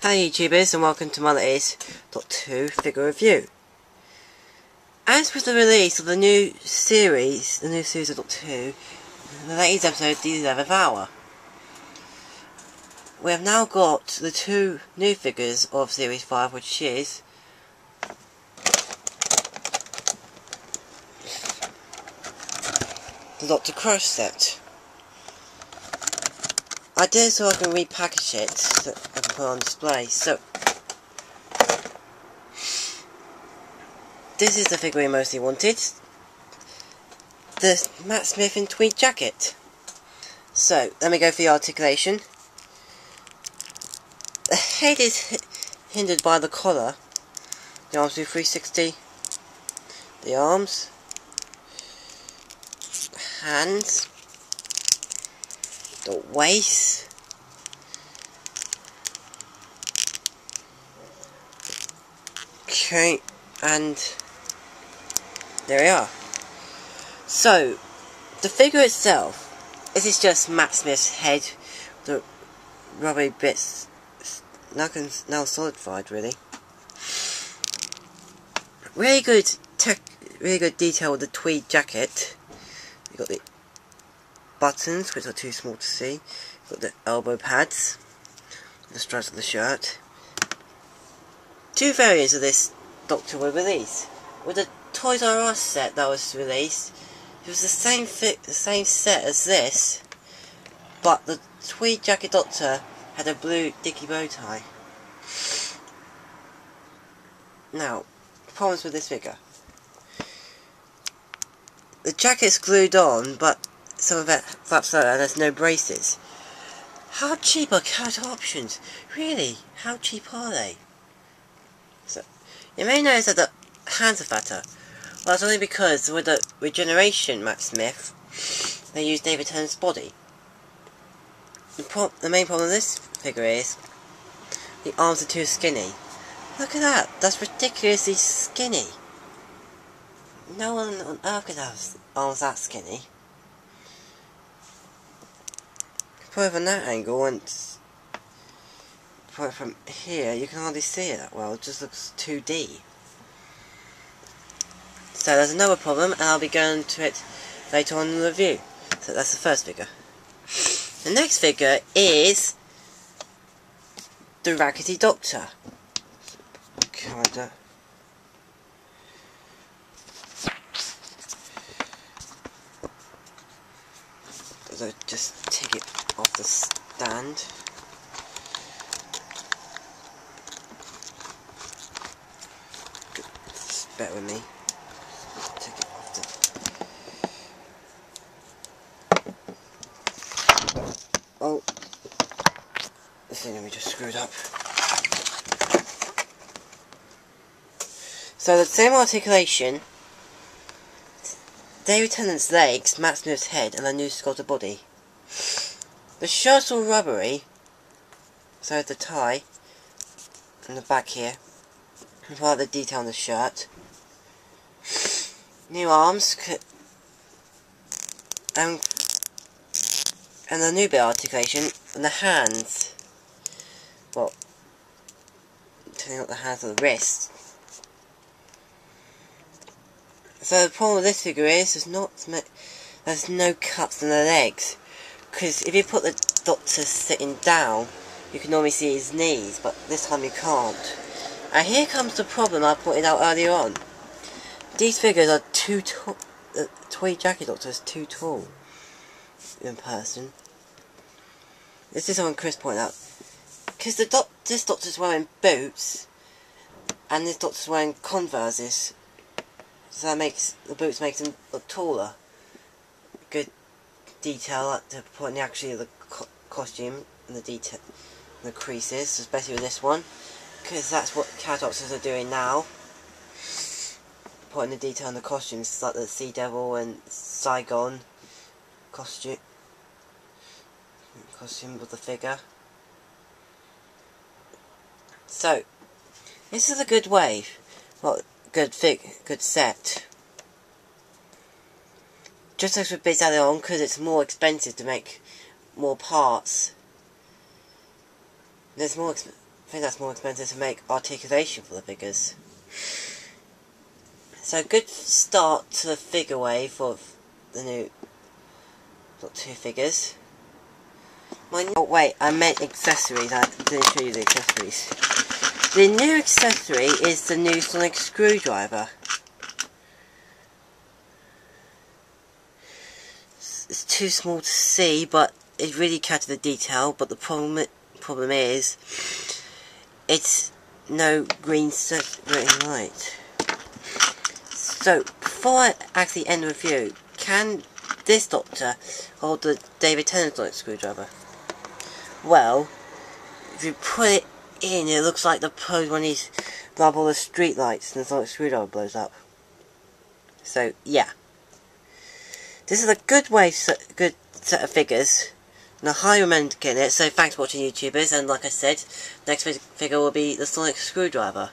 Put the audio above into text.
Hello YouTubers and welcome to Mother Is Doctor Who figure review. As with the release of the new series of Doctor Who, the latest episode, the 11th hour, we have now got the two new figures of Series 5, which is the Dr. Crush set. I did it so I can repackage it, so I can put it on display. So, this is the figure we mostly wanted. The Matt Smith in tweed jacket. So, let me go for the articulation. The head is hindered by the collar. The arms do 360. The arms. Hands. The waist. Okay, and there we are. So, the figure itself, this is just Matt Smith's head, the rubbery bits now solidified, really. Really good detail with the tweed jacket. You got the buttons, which are too small to see. Got the elbow pads, the stripes of the shirt. Two variants of this Doctor were released. With the Toys R Us set that was released, it was the same set as this, but the tweed jacket Doctor had a blue dicky bow tie. Now, problems with this figure. The jacket's glued on, but some of it flaps out and there's no braces. How cheap are character options? Really? How cheap are they? So, you may notice that the hands are fatter. Well, that's only because with the Regeneration Matt Smith, they used David Tennant's body. The main problem with this figure is the arms are too skinny. Look at that. That's ridiculously skinny. No one on earth could have arms that skinny. Put it from that angle and put it from here, you can hardly see it that well. It just looks 2D. So there's another problem, and I'll be going to it later on in the review. So that's the first figure. The next figure is the Raggedy Doctor. So just take it off the stand. Just bear with me. Take it off the... Oh, this thing we just screwed up. So the same articulation. David Tennant's legs, Matt Smith's head, and a new sculpted body. The shirt's all rubbery, so the tie, and the back here, and part of the detail on the shirt. New arms, and the new bit articulation, and the hands. Well, turning up the hands of the wrists. So the problem with this figure is there's no cuts in the legs, because if you put the Doctor sitting down, you can normally see his knees, but this time you can't. And here comes the problem I pointed out earlier on. These figures are too tall. The tweed jacket Doctor is too tall in person. This is something Chris pointed out, because this Doctor's wearing boots, and this Doctor's wearing Converses. So that makes the boots makes them look taller. Good detail to put in the costume and the detail, the creases, especially with this one, because that's what cat doctors are doing now. Putting the detail in the costumes, like the Sea Devil and Saigon costume with the figure. So this is a good way. Well, good set. Just as with bits added on, because it's more expensive to make more parts. There's more think that's more expensive to make articulation for the figures. So good start to the figure wave for the new, got 2 figures. Oh wait, I meant accessories, I didn't show you the accessories. The new accessory is the new sonic screwdriver. It's too small to see, but it really captures the detail, but the problem is, it's no green light. So, before I actually end the review, can this Doctor hold the David Tennant sonic screwdriver? Well, if you put it in, it looks like the pose when he's got all the street lights and the sonic screwdriver blows up. So, yeah. This is a good good set of figures, and I highly recommend getting it, so thanks for watching YouTubers, and like I said, next figure will be the sonic screwdriver.